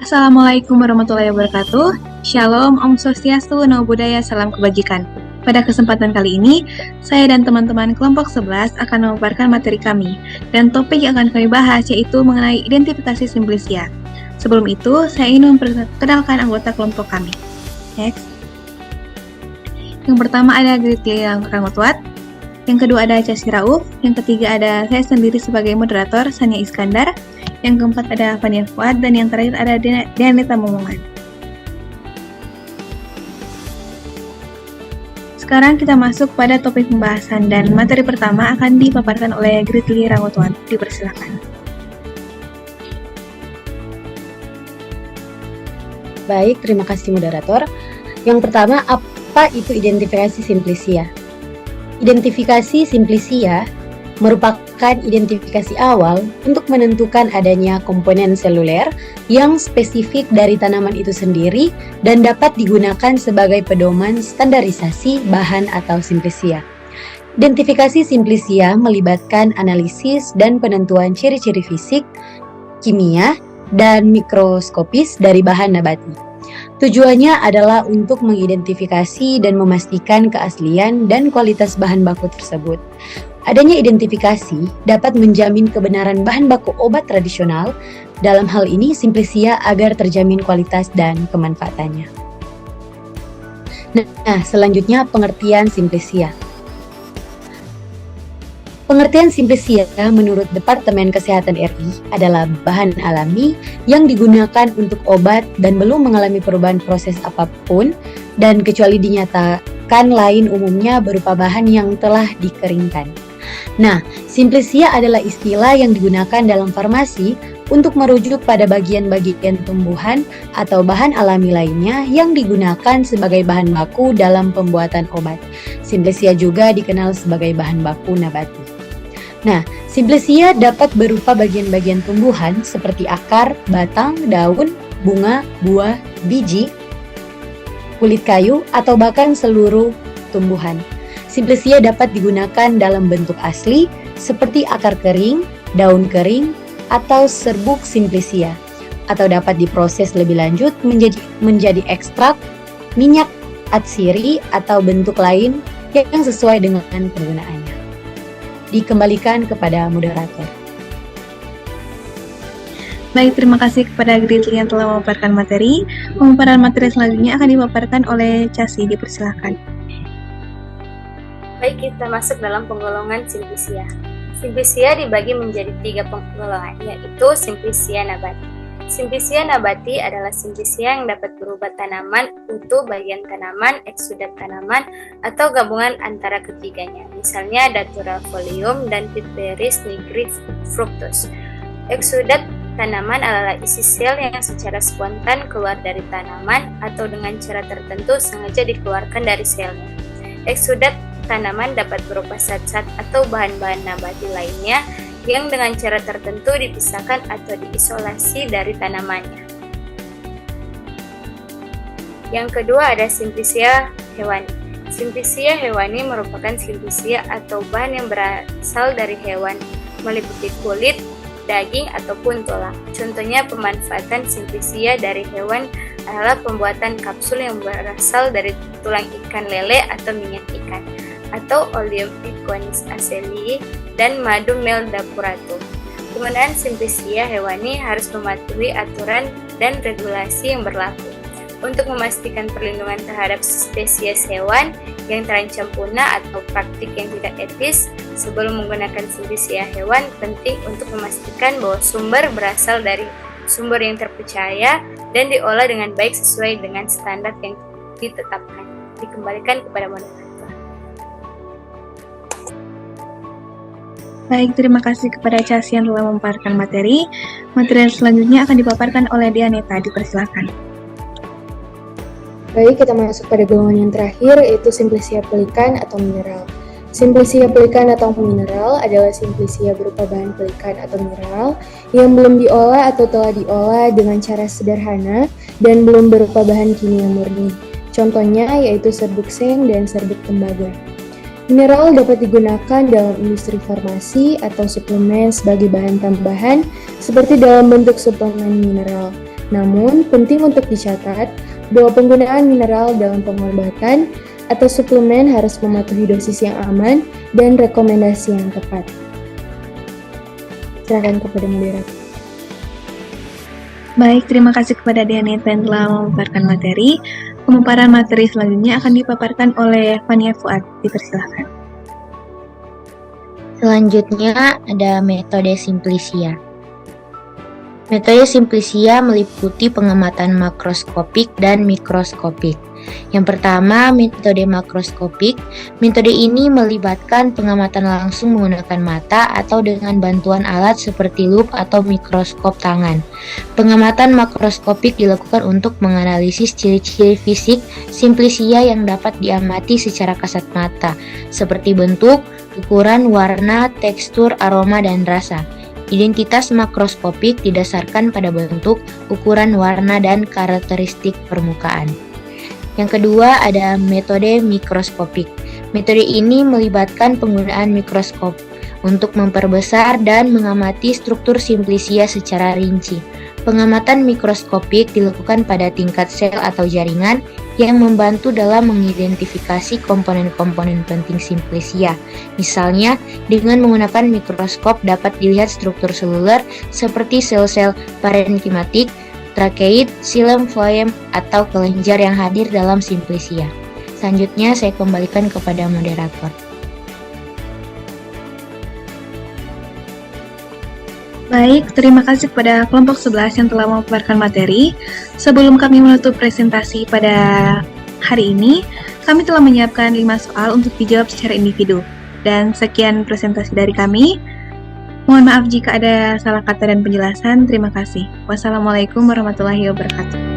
Assalamualaikum warahmatullahi wabarakatuh. Shalom, Om Swastiastu, Namo Buddhaya, Salam Kebajikan. Pada kesempatan kali ini, saya dan teman-teman kelompok 11 akan memaparkan materi kami, dan topik yang akan kami bahas yaitu mengenai identifikasi simplisia. Sebelum itu, saya ingin memperkenalkan anggota kelompok kami. Next. Yang pertama ada Gritlia Rangotwat, yang kedua ada Chelsea Rauf, yang ketiga ada saya sendiri sebagai moderator, Sania Iskandar, yang keempat ada Fania Fuad, dan yang terakhir ada Dianita Momongan. Sekarang kita masuk pada topik pembahasan, dan materi pertama akan dipaparkan oleh Gritlia Rangotwat. Dipersilakan. Baik, terima kasih moderator. Yang pertama, apa itu identifikasi simplisia? Identifikasi simplisia merupakan identifikasi awal untuk menentukan adanya komponen seluler yang spesifik dari tanaman itu sendiri dan dapat digunakan sebagai pedoman standarisasi bahan atau simplisia. Identifikasi simplisia melibatkan analisis dan penentuan ciri-ciri fisik, kimia, dan mikroskopis dari bahan nabati. Tujuannya adalah untuk mengidentifikasi dan memastikan keaslian dan kualitas bahan baku tersebut. Adanya identifikasi dapat menjamin kebenaran bahan baku obat tradisional, dalam hal ini simplisia agar terjamin kualitas dan kemanfaatannya. Nah, selanjutnya pengertian simplisia. Pengertian simplisia menurut Departemen Kesehatan RI adalah bahan alami yang digunakan untuk obat dan belum mengalami perubahan proses apapun dan kecuali dinyatakan lain umumnya berupa bahan yang telah dikeringkan. Nah, simplisia adalah istilah yang digunakan dalam farmasi untuk merujuk pada bagian-bagian tumbuhan atau bahan alami lainnya yang digunakan sebagai bahan baku dalam pembuatan obat. Simplisia juga dikenal sebagai bahan baku nabati. Nah, simplisia dapat berupa bagian-bagian tumbuhan seperti akar, batang, daun, bunga, buah, biji, kulit kayu, atau bahkan seluruh tumbuhan. Simplisia dapat digunakan dalam bentuk asli seperti akar kering, daun kering, atau serbuk simplisia, atau dapat diproses lebih lanjut menjadi ekstrak, minyak atsiri, atau bentuk lain yang sesuai dengan penggunaannya. Dikembalikan kepada moderator. Baik, terima kasih kepada Gritlia yang telah memaparkan materi. Pemaparan materi selanjutnya akan dipaparkan oleh Chelsea. Dipersilakan. Baik, kita masuk dalam penggolongan simplisia. Simplisia dibagi menjadi 3 penggolongan, yaitu simplisia nabati. Simplisia nabati adalah simplisia yang dapat berupa tanaman, utuh bagian tanaman, eksudat tanaman, atau gabungan antara ketiganya. Misalnya Datura folium dan Piperis nigrifructus. Eksudat tanaman adalah isi sel yang secara spontan keluar dari tanaman atau dengan cara tertentu sengaja dikeluarkan dari selnya. Eksudat tanaman dapat berupa zat-zat atau bahan-bahan nabati lainnya yang dengan cara tertentu dipisahkan atau diisolasi dari tanamannya. Yang kedua ada simplisia hewani. Simplisia hewani merupakan simplisia atau bahan yang berasal dari hewan, meliputi kulit, daging, ataupun tulang. Contohnya pemanfaatan simplisia dari hewan adalah pembuatan kapsul yang berasal dari tulang ikan lele atau minyak ikan, atau Oleum equanis aceli dan madu meldapuratum. Penggunaan simplisia hewani harus mematuhi aturan dan regulasi yang berlaku. Untuk memastikan perlindungan terhadap spesies hewan yang terancam punah atau praktik yang tidak etis, sebelum menggunakan simplisia hewan, penting untuk memastikan bahwa sumber berasal dari sumber yang terpercaya dan diolah dengan baik sesuai dengan standar yang ditetapkan. Dikembalikan kepada moderator. Baik, terima kasih kepada Chelsea yang telah memaparkan materi. Materi selanjutnya akan dipaparkan oleh Dianita. Dipersilakan. Baik, kita masuk pada golongan yang terakhir, yaitu simplisia pelikan atau mineral. Simplisia pelikan atau mineral adalah simplisia berupa bahan pelikan atau mineral yang belum diolah atau telah diolah dengan cara sederhana dan belum berupa bahan kimia murni. Contohnya yaitu serbuk seng dan serbuk tembaga. Mineral dapat digunakan dalam industri farmasi atau suplemen sebagai bahan tambahan seperti dalam bentuk suplemen mineral. Namun, penting untuk dicatat bahwa penggunaan mineral dalam pengobatan atau suplemen harus mematuhi dosis yang aman dan rekomendasi yang tepat. Silakan kepada moderator. Baik, terima kasih kepada Dianita yang telah memaparkan materi. Pemaparan materi selanjutnya akan dipaparkan oleh Fania Fuad. Dipersilakan. Selanjutnya ada metode Simplicia. Metode Simplicia meliputi pengamatan makroskopik dan mikroskopik. Yang pertama, metode makroskopik. Metode ini melibatkan pengamatan langsung menggunakan mata atau dengan bantuan alat seperti lup atau mikroskop tangan. Pengamatan makroskopik dilakukan untuk menganalisis ciri-ciri fisik Simplicia yang dapat diamati secara kasat mata, seperti bentuk, ukuran, warna, tekstur, aroma, dan rasa. Identitas makroskopik didasarkan pada bentuk, ukuran, warna, dan karakteristik permukaan. Yang kedua ada metode mikroskopik. Metode ini melibatkan penggunaan mikroskop untuk memperbesar dan mengamati struktur Simplicia secara rinci. Pengamatan mikroskopik dilakukan pada tingkat sel atau jaringan yang membantu dalam mengidentifikasi komponen-komponen penting Simplicia. Misalnya, dengan menggunakan mikroskop dapat dilihat struktur seluler seperti sel-sel parenkimatik, trakeit, xilem, floem, atau kelenjar yang hadir dalam Simplicia. Selanjutnya saya kembalikan kepada moderator. Baik, terima kasih kepada kelompok 11 yang telah memaparkan materi. Sebelum kami menutup presentasi pada hari ini, kami telah menyiapkan 5 soal untuk dijawab secara individu. Dan sekian presentasi dari kami. Mohon maaf jika ada salah kata dan penjelasan. Terima kasih. Wassalamualaikum warahmatullahi wabarakatuh.